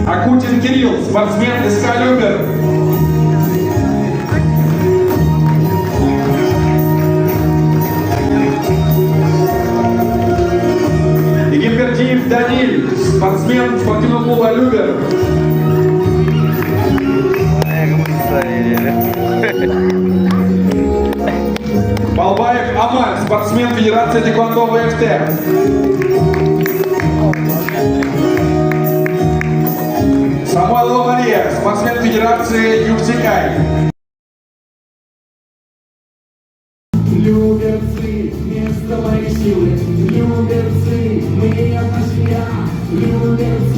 Акутин Кирилл, спортсмен СК Любер. Египертиев Даниль, спортсмен спортивного клуба Любер. Балбаев Амаль, спортсмен Федерации Тэквондо ВФТ. Самойлова Мария, спортсмен Федерации Юксикай. Люберцы, место моей силы. Люберцы, мы от семья. Люберцы.